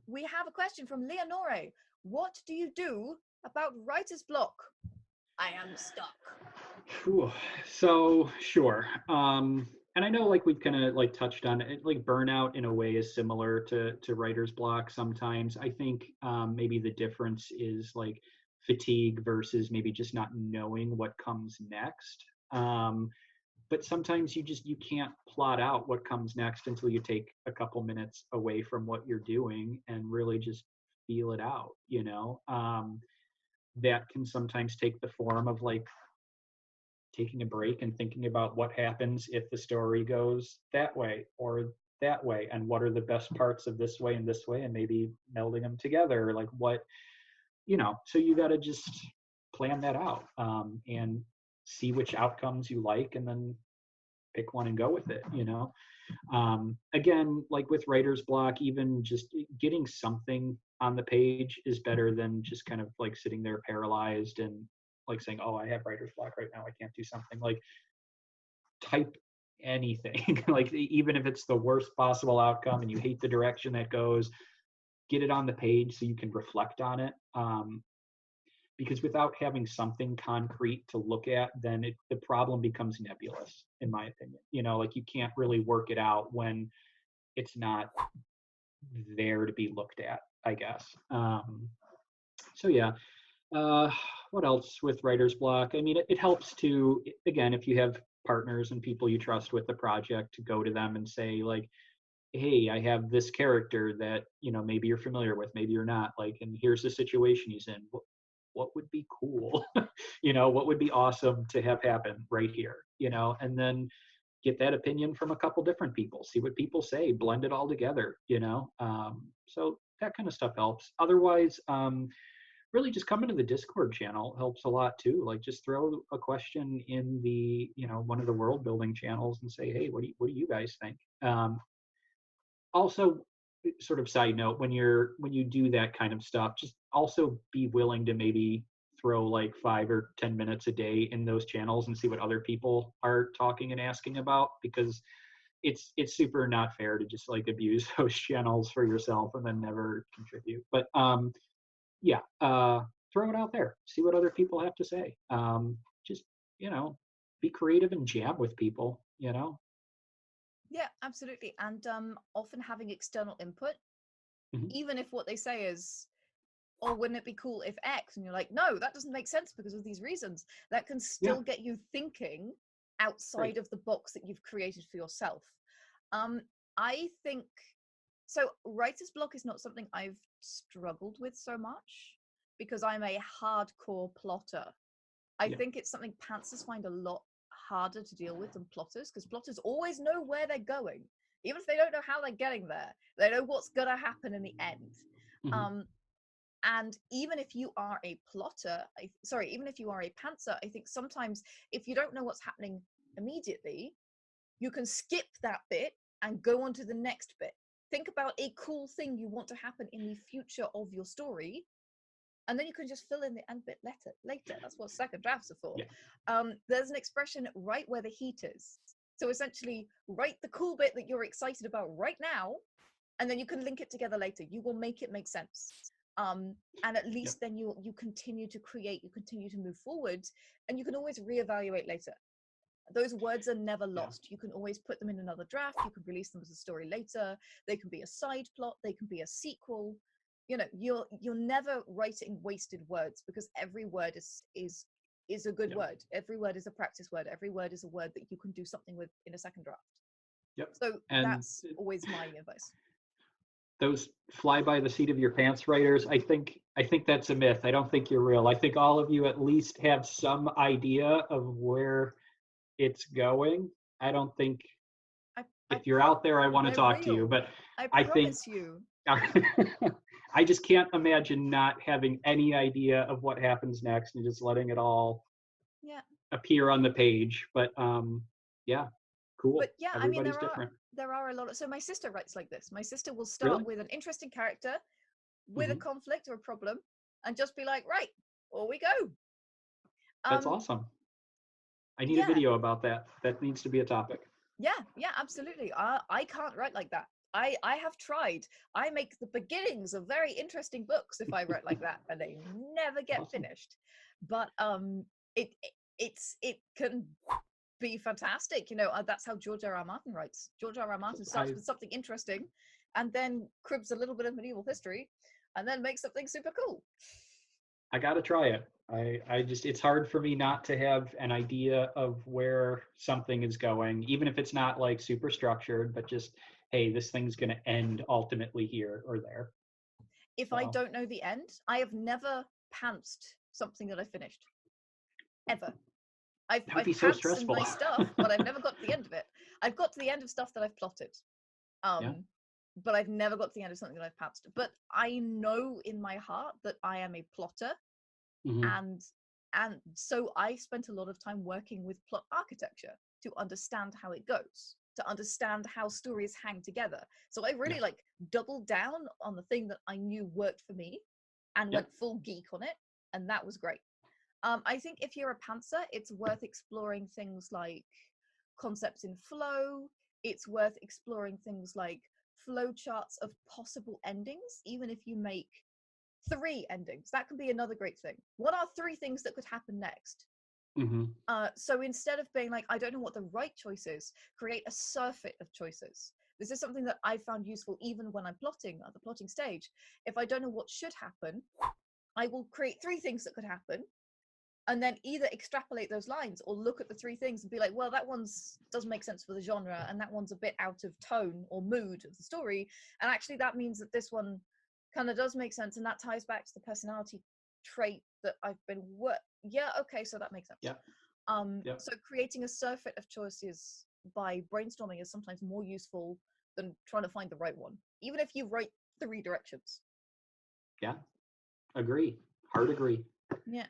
we have a question from Leonore. What do you do about writer's block? I am stuck. Whew. So sure. And I know like we've kind of like touched on it, like burnout in a way is similar to writer's block sometimes. I think maybe the difference is like fatigue versus maybe just not knowing what comes next. But sometimes you can't plot out what comes next until you take a couple minutes away from what you're doing and really just feel it out, you know. That can sometimes take the form of like taking a break and thinking about what happens if the story goes that way or that way, and what are the best parts of this way and this way, and maybe melding them together, like what, you know. So you got to just plan that out, and see which outcomes you like, and then pick one and go with it, you know. Again, like with writer's block, even just getting something on the page is better than just kind of like sitting there paralyzed and like saying, oh, I have writer's block right now, I can't do something. Like type anything. Like even if it's the worst possible outcome and you hate the direction that goes, get it on the page so you can reflect on it. Because without having something concrete to look at, then the problem becomes nebulous, in my opinion. You know, like you can't really work it out when it's not there to be looked at, I guess. So yeah. What else with writer's block? I mean, it helps to, again, if you have partners and people you trust with the project, to go to them and say like, hey, I have this character that, you know, maybe you're familiar with, maybe you're not, like, and here's the situation he's in. What would be cool? You know, what would be awesome to have happen right here, you know, and then get that opinion from a couple different people, see what people say, blend it all together, you know. So that kind of stuff helps. Otherwise, really just come into the Discord channel helps a lot too. Like just throw a question in the, you know, one of the world building channels and say, hey, what do you guys think? Also, sort of side note, when you do that kind of stuff, just also be willing to maybe throw like 5 or 10 minutes a day in those channels and see what other people are talking and asking about, because it's super not fair to just like abuse those channels for yourself and then never contribute. But yeah, throw it out there, see what other people have to say. Just, you know, be creative and jam with people, you know. Yeah, absolutely. And often having external input, Mhm. even if what they say is, oh, wouldn't it be cool if X? And you're like, no, that doesn't make sense because of these reasons. That can still get you thinking outside Right. of the box that you've created for yourself. I think, so writer's block is not something I've struggled with so much because I'm a hardcore plotter. I think it's something pantsers find a lot harder to deal with than plotters, because plotters always know where they're going. Even if they don't know how they're getting there, they know what's going to happen in the end. Mhm. And even if you are a plotter, even if you are a pantser, I think sometimes if you don't know what's happening immediately, you can skip that bit and go on to the next bit. Think about a cool thing you want to happen in the future of your story, and then you can just fill in the end bit later. That's what second drafts are for. There's an expression, right where the heat is. So essentially, write the cool bit that you're excited about right now, and then you can link it together later. You will make it make sense. And at least then you continue to create, you continue to move forward, and you can always reevaluate later. Those words are never lost. You can always put them in another draft. You can release them as a story later. They can be a side plot. They can be a sequel. You know, you're never writing wasted words, because every word is a good word. Every word is a practice word. Every word is a word that you can do something with in a second draft. So And that's always my advice. those fly by the seat of your pants writers, I think that's a myth. I don't think you're real. I think all of you at least have some idea of where it's going. I don't think, if you're out there, I want to talk to you, but I think promise you. I just can't imagine not having any idea of what happens next and just letting it all appear on the page. But yeah, cool. But yeah, Everybody's I mean, different. there are a lot of, so my sister writes like this. My sister will start with an interesting character, with a conflict or a problem, and just be like, right, or we go. That's awesome. I need a video about that. That needs to be a topic. Yeah, absolutely. I can't write like that. I have tried. I make the beginnings of very interesting books if I write like that, and they never get Awesome. finished. But it can be fantastic. That's how George R. R. Martin writes. George R. R. Martin starts with something interesting, and then cribs a little bit of medieval history, and then makes something super cool. I got to try it. I just, it's hard for me not to have an idea of where something is going, even if it's not like super structured, but just, hey, this thing's going to end ultimately here or there. If I don't know the end, I have never pantsed something that I finished. Ever. I've so pantsed in my stuff, but I've never got to the end of it. I've got to the end of stuff that I've plotted. But I've never got to the end of something that I've pantsed. But I know in my heart that I am a plotter. And so I spent a lot of time working with plot architecture to understand how it goes, to understand how stories hang together. So I really like doubled down on the thing that I knew worked for me and went full geek on it, and that was great. I think if you're a pantser, it's worth exploring things like concepts in flow. It's worth exploring things like flow charts of possible endings, even if you make 3 endings. That can be another great thing. What are 3 things that could happen next? So instead of being like, I don't know what the right choice is, create a surfeit of choices. This is something that I found useful even when I'm plotting at the plotting stage. If I don't know what should happen, I will create 3 things that could happen, and then either extrapolate those lines or look at the 3 things and be like, well, that one's doesn't make sense for the genre, and that one's a bit out of tone or mood of the story, and actually that means that this one kind of does make sense, and that ties back to the personality trait that I've been okay, so that makes sense. So creating a surfeit of choices by brainstorming is sometimes more useful than trying to find the right one, even if you write 3 directions. Agree. Hard agree. Yeah.